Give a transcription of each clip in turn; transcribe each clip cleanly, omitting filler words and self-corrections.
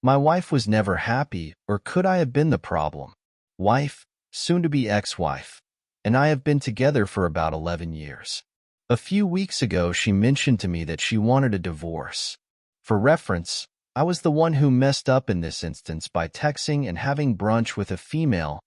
My wife was never happy, or could I have been the problem? Wife, soon-to-be ex-wife, and I have been together for about 11 years. A few weeks ago, she mentioned to me that she wanted a divorce. For reference, I was the one who messed up in this instance by texting and having brunch with a female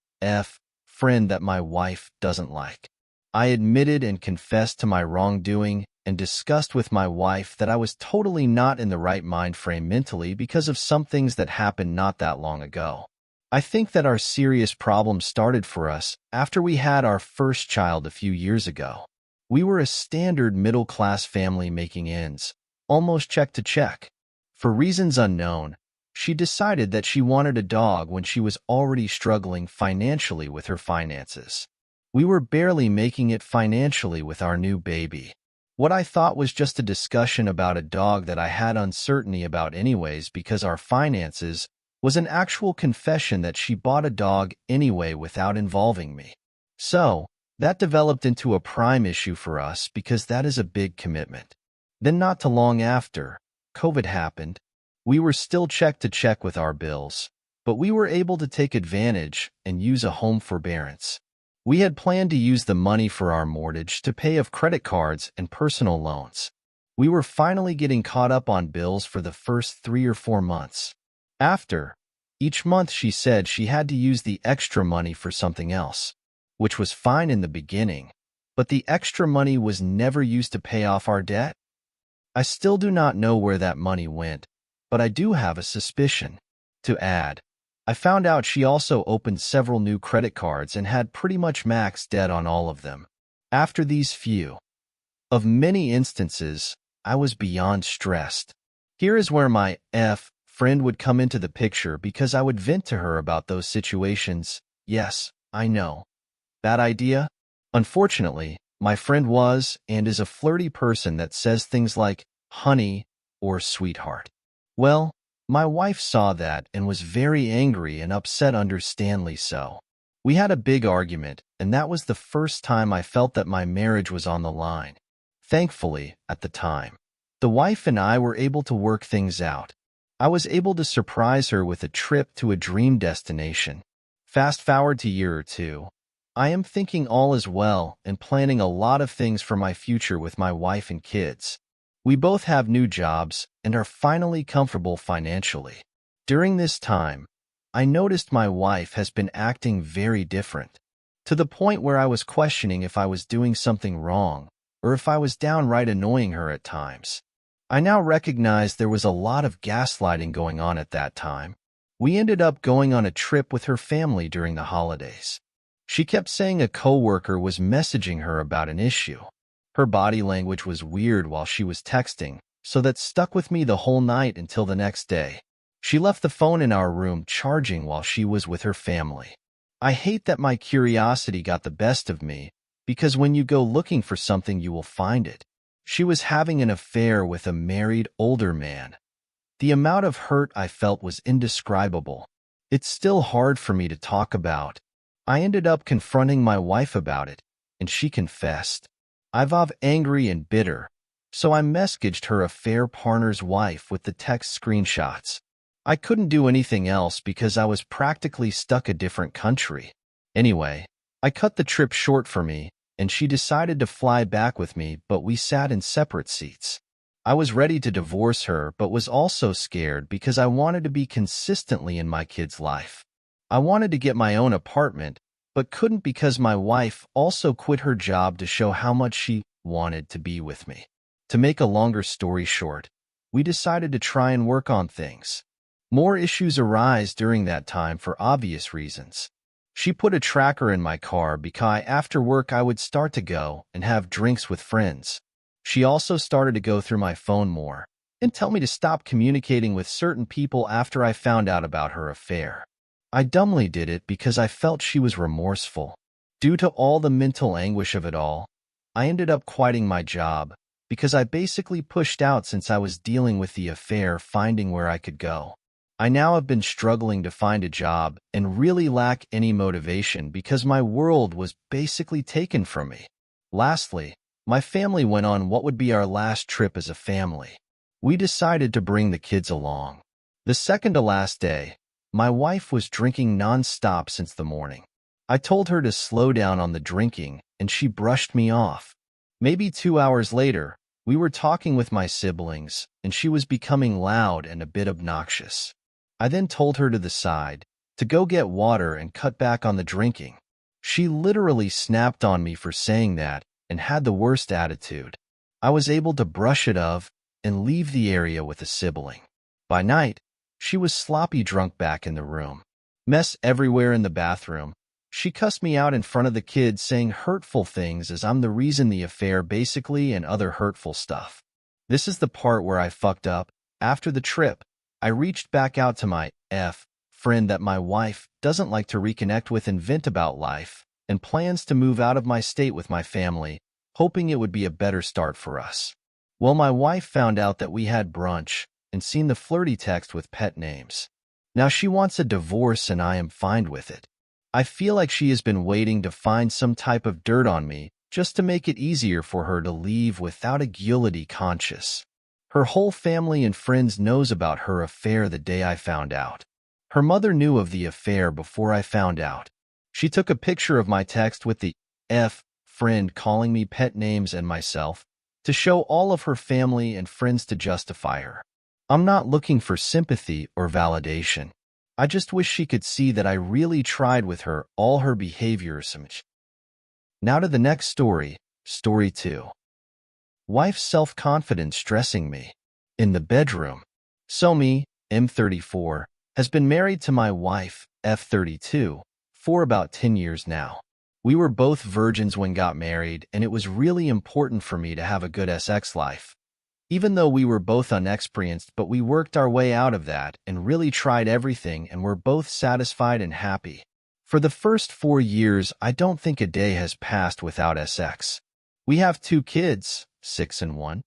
friend that my wife doesn't like. I admitted and confessed to my wrongdoing and discussed with my wife that I was totally not in the right mind frame mentally because of some things that happened not that long ago. I think that our serious problem started for us after we had our first child a few years ago. We were a standard middle-class family making ends, almost check to check. For reasons unknown, she decided that she wanted a dog when she was already struggling financially with her finances. We were barely making it financially with our new baby. What I thought was just a discussion about a dog that I had uncertainty about anyways because our finances was an actual confession that she bought a dog anyway without involving me. So, that developed into a prime issue for us because that is a big commitment. Then not too long after, COVID happened. We were still check to check with our bills, but we were able to take advantage and use a home forbearance. We had planned to use the money for our mortgage to pay off credit cards and personal loans. We were finally getting caught up on bills for the first 3 or 4 months. After, each month she said she had to use the extra money for something else, which was fine in the beginning, but the extra money was never used to pay off our debt. I still do not know where that money went, but I do have a suspicion. To add, I found out she also opened several new credit cards and had pretty much max debt on all of them. After these few of many instances, I was beyond stressed. Here is where my friend would come into the picture because I would vent to her about those situations. Yes, I know. Bad idea? Unfortunately, my friend was and is a flirty person that says things like, honey, or sweetheart. Well, my wife saw that and was very angry and upset, understandably so. We had a big argument, and that was the first time I felt that my marriage was on the line. Thankfully, at the time, the wife and I were able to work things out. I was able to surprise her with a trip to a dream destination. Fast forward to a year or two. I am thinking all is well and planning a lot of things for my future with my wife and kids. We both have new jobs and are finally comfortable financially. During this time, I noticed my wife has been acting very different, to the point where I was questioning if I was doing something wrong or if I was downright annoying her at times. I now recognize there was a lot of gaslighting going on at that time. We ended up going on a trip with her family during the holidays. She kept saying a coworker was messaging her about an issue. Her body language was weird while she was texting, so that stuck with me the whole night until the next day. She left the phone in our room charging while she was with her family. I hate that my curiosity got the best of me, because when you go looking for something you will find it. She was having an affair with a married older man. The amount of hurt I felt was indescribable. It's still hard for me to talk about. I ended up confronting my wife about it, and she confessed. I was angry and bitter, so I messaged her affair partner's wife with the text screenshots. I couldn't do anything else because I was practically stuck a different country. Anyway, I cut the trip short for me, and she decided to fly back with me, but we sat in separate seats. I was ready to divorce her, but was also scared because I wanted to be consistently in my kid's life. I wanted to get my own apartment, but couldn't because my wife also quit her job to show how much she wanted to be with me. To make a longer story short, we decided to try and work on things. More issues arise during that time for obvious reasons. She put a tracker in my car because after work I would start to go and have drinks with friends. She also started to go through my phone more and tell me to stop communicating with certain people after I found out about her affair. I dumbly did it because I felt she was remorseful. Due to all the mental anguish of it all, I ended up quitting my job because I basically pushed out since I was dealing with the affair, finding where I could go. I now have been struggling to find a job and really lack any motivation because my world was basically taken from me. Lastly, my family went on what would be our last trip as a family. We decided to bring the kids along. The second to last day, my wife was drinking non-stop since the morning. I told her to slow down on the drinking, and she brushed me off. Maybe 2 hours later, we were talking with my siblings, and she was becoming loud and a bit obnoxious. I then told her to the side, to go get water and cut back on the drinking. She literally snapped on me for saying that and had the worst attitude. I was able to brush it off and leave the area with a sibling. By night, she was sloppy drunk back in the room. Mess everywhere in the bathroom. She cussed me out in front of the kids, saying hurtful things as I'm the reason the affair basically, and other hurtful stuff. This is the part where I fucked up. After the trip, I reached back out to my friend that my wife doesn't like to reconnect with and vent about life, and plans to move out of my state with my family, hoping it would be a better start for us. Well, my wife found out that we had brunch and seen the flirty text with pet names. Now she wants a divorce and I am fine with it. I feel like she has been waiting to find some type of dirt on me just to make it easier for her to leave without a guilty conscience. Her whole family and friends knows about her affair the day I found out. Her mother knew of the affair before I found out. She took a picture of my text with the friend calling me pet names and myself to show all of her family and friends to justify her. I'm not looking for sympathy or validation. I just wish she could see that I really tried with her, all her behaviors. Now to the next story, story 2. Wife's self-confidence stressing me. In the bedroom. So me, M34, has been married to my wife, F32, for about 10 years now. We were both virgins when got married, and it was really important for me to have a good sex life. Even though we were both inexperienced, but we worked our way out of that and really tried everything and were both satisfied and happy. For the first 4 years, I don't think a day has passed without sex. We have 2 kids, 6 and 1.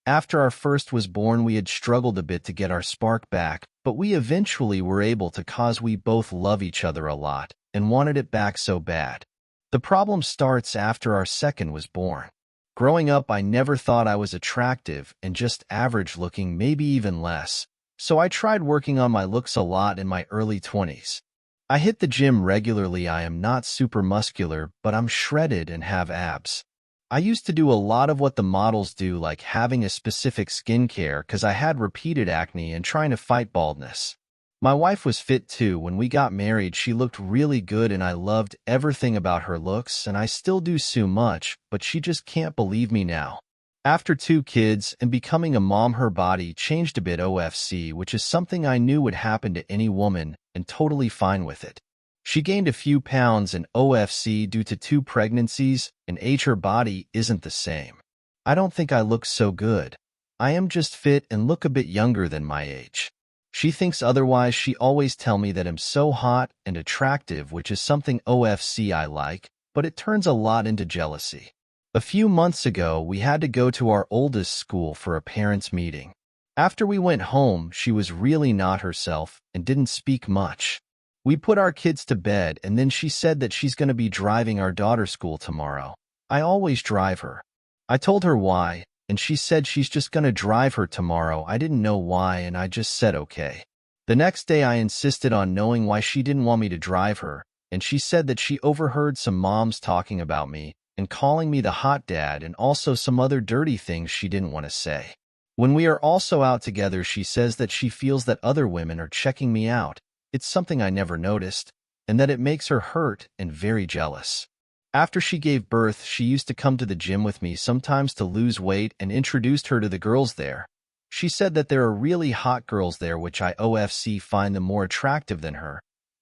After our first was born, we had struggled a bit to get our spark back, but we eventually were able to cause we both love each other a lot and wanted it back so bad. The problem starts after our second was born. Growing up, I never thought I was attractive and just average looking, maybe even less, so I tried working on my looks a lot in my early 20s. I hit the gym regularly. I am not super muscular, but I'm shredded and have abs. I used to do a lot of what the models do, like having a specific skincare because I had repeated acne and trying to fight baldness. My wife was fit too. When we got married, she looked really good and I loved everything about her looks, and I still do so much, but she just can't believe me now. After 2 kids and becoming a mom, her body changed a bit OFC, which is something I knew would happen to any woman, and totally fine with it. She gained a few pounds in OFC due to 2 pregnancies, and age her body isn't the same. I don't think I look so good. I am just fit and look a bit younger than my age. She thinks otherwise. She always tell me that I'm so hot and attractive, which is something OFC I like, but it turns a lot into jealousy. A few months ago, we had to go to our oldest school for a parents' meeting. After we went home, she was really not herself and didn't speak much. We put our kids to bed, and then she said that she's going to be driving our daughter to school tomorrow. I always drive her. I told her why, and she said she's just going to drive her tomorrow. I didn't know why, and I just said okay. The next day I insisted on knowing why she didn't want me to drive her, and she said that she overheard some moms talking about me and calling me the hot dad and also some other dirty things she didn't want to say. When we are also out together, she says that she feels that other women are checking me out. It's something I never noticed, and that it makes her hurt and very jealous. After she gave birth, she used to come to the gym with me sometimes to lose weight and introduced her to the girls there. She said that there are really hot girls there, which I OFC find them more attractive than her.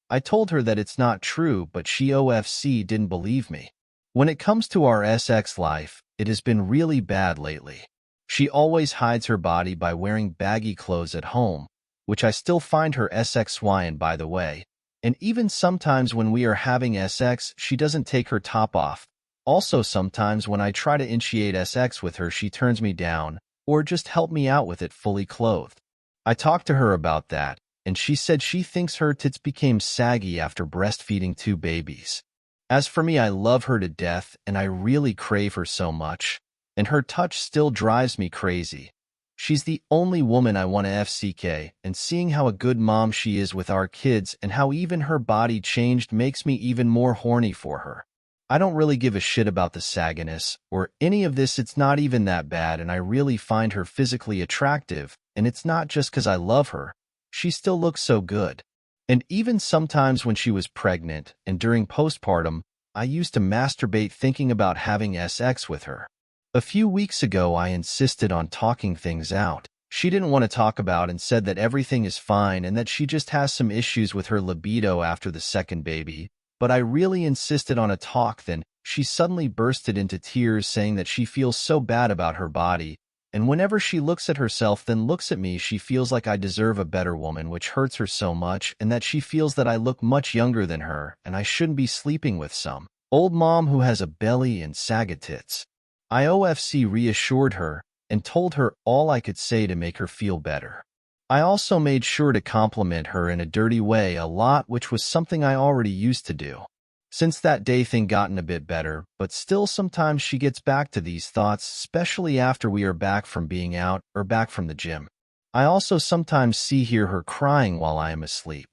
I told her that it's not true, but she OFC didn't believe me. When it comes to our SX life, it has been really bad lately. She always hides her body by wearing baggy clothes at home, which I still find her SXY, and by the way. And even sometimes when we are having SX, she doesn't take her top off. Also sometimes when I try to initiate SX with her, she turns me down, or just help me out with it fully clothed. I talked to her about that, and she said she thinks her tits became saggy after breastfeeding 2 babies. As for me, I love her to death, and I really crave her so much, and her touch still drives me crazy. She's the only woman I want to FCK, and seeing how a good mom she is with our kids and how even her body changed makes me even more horny for her. I don't really give a shit about the sagginess or any of this. It's not even that bad, and I really find her physically attractive, and it's not just because I love her. She still looks so good. And even sometimes when she was pregnant and during postpartum, I used to masturbate thinking about having sex with her. A few weeks ago, I insisted on talking things out. She didn't want to talk about and said that everything is fine and that she just has some issues with her libido after the second baby. But I really insisted on a talk. Then she suddenly bursted into tears saying that she feels so bad about her body, and whenever she looks at herself then looks at me, she feels like I deserve a better woman, which hurts her so much, and that she feels that I look much younger than her and I shouldn't be sleeping with some old mom who has a belly and saggy tits. IOFC reassured her and told her all I could say to make her feel better. I also made sure to compliment her in a dirty way a lot, which was something I already used to do. Since that day, things gotten a bit better, but still sometimes she gets back to these thoughts, especially after we are back from being out or back from the gym. I also sometimes hear her crying while I am asleep.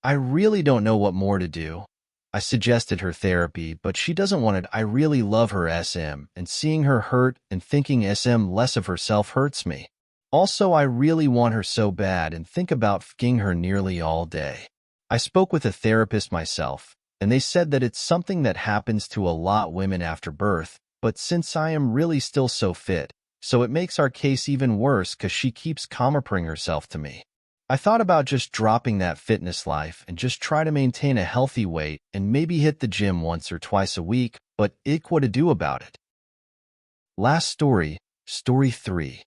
I really don't know what more to do. I suggested her therapy, but she doesn't want it. I really love her SM, and seeing her hurt and thinking SM less of herself hurts me. Also, I really want her so bad and think about f***ing her nearly all day. I spoke with a therapist myself, and they said that it's something that happens to a lot of women after birth, but since I am really still so fit, so it makes our case even worse because she keeps comparing herself to me. I thought about just dropping that fitness life and just try to maintain a healthy weight and maybe hit the gym once or twice a week, but what to do about it? Last story, story 3.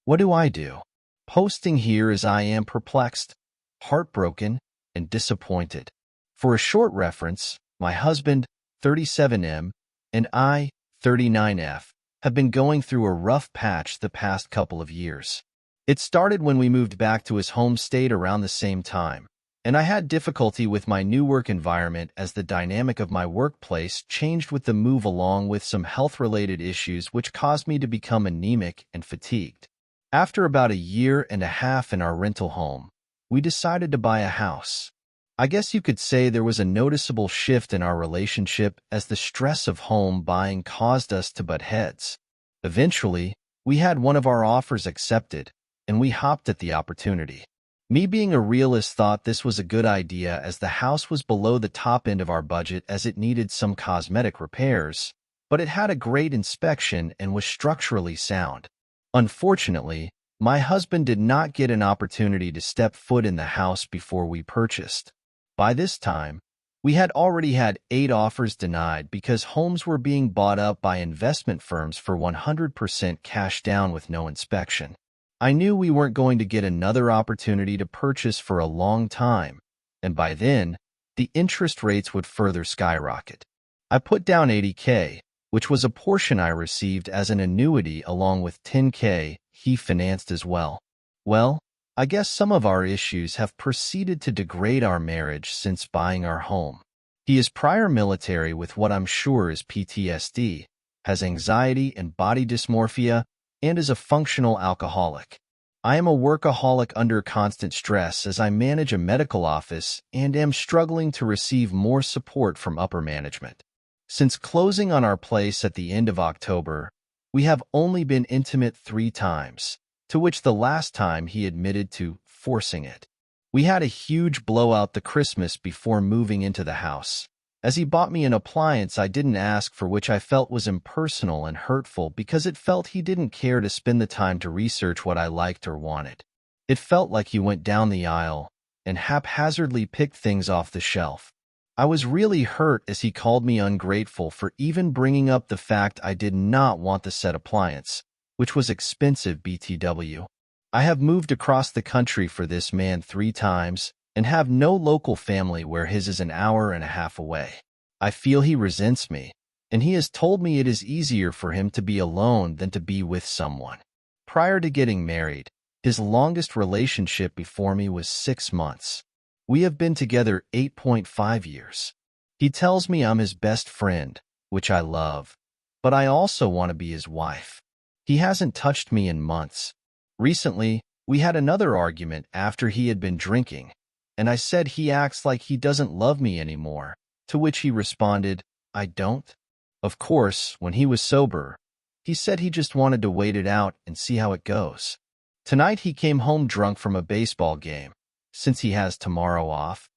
What do I do? Posting here as I am perplexed, heartbroken, and disappointed. For a short reference, my husband, 37M, and I, 39F, have been going through a rough patch the past couple of years. It started when we moved back to his home state around the same time, and I had difficulty with my new work environment as the dynamic of my workplace changed with the move, along with some health-related issues which caused me to become anemic and fatigued. After about a year and a half in our rental home, we decided to buy a house. I guess you could say there was a noticeable shift in our relationship as the stress of home buying caused us to butt heads. Eventually, we had one of our offers accepted, and we hopped at the opportunity. Me being a realist thought this was a good idea as the house was below the top end of our budget as it needed some cosmetic repairs, but it had a great inspection and was structurally sound. Unfortunately, my husband did not get an opportunity to step foot in the house before we purchased. By this time, we had already had 8 offers denied because homes were being bought up by investment firms for 100% cash down with no inspection. I knew we weren't going to get another opportunity to purchase for a long time, and by then, the interest rates would further skyrocket. I put down $80K, which was a portion I received as an annuity along with $10K he financed as well. Well, I guess some of our issues have proceeded to degrade our marriage since buying our home. He is prior military with what I'm sure is PTSD, has anxiety and body dysmorphia, and is a functional alcoholic. I am a workaholic under constant stress as I manage a medical office and am struggling to receive more support from upper management. Since closing on our place at the end of October, we have only been intimate 3 times, to which the last time he admitted to forcing it. We had a huge blowout the Christmas before moving into the house, as he bought me an appliance I didn't ask for, which I felt was impersonal and hurtful because it felt he didn't care to spend the time to research what I liked or wanted. It felt like he went down the aisle and haphazardly picked things off the shelf. I was really hurt as he called me ungrateful for even bringing up the fact I did not want the said appliance, which was expensive BTW. I have moved across the country for this man 3 times and have no local family where his is an hour and a half away. I feel he resents me, and he has told me it is easier for him to be alone than to be with someone. Prior to getting married, his longest relationship before me was 6 months. We have been together 8.5 years. He tells me I'm his best friend, which I love, but I also want to be his wife. He hasn't touched me in months, Recently, we had another argument after he had been drinking, and I said he acts like he doesn't love me anymore, to which he responded, I don't. Of course, when he was sober, he said he just wanted to wait it out and see how it goes. Tonight he came home drunk from a baseball game, since he has tomorrow off,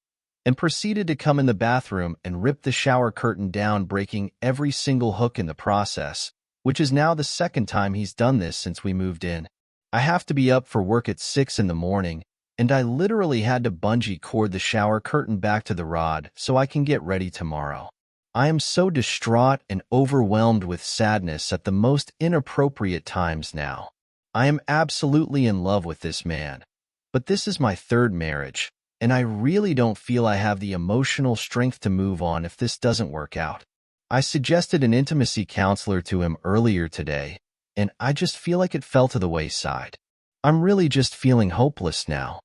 and proceeded to come in the bathroom and rip the shower curtain down, breaking every single hook in the process, which is now the second time he's done this since we moved in. I have to be up for work at 6 in the morning, and I literally had to bungee cord the shower curtain back to the rod so I can get ready tomorrow. I am so distraught and overwhelmed with sadness at the most inappropriate times now. I am absolutely in love with this man, but this is my third marriage, and I really don't feel I have the emotional strength to move on if this doesn't work out. I suggested an intimacy counselor to him earlier today, and I just feel like it fell to the wayside. I'm really just feeling hopeless now.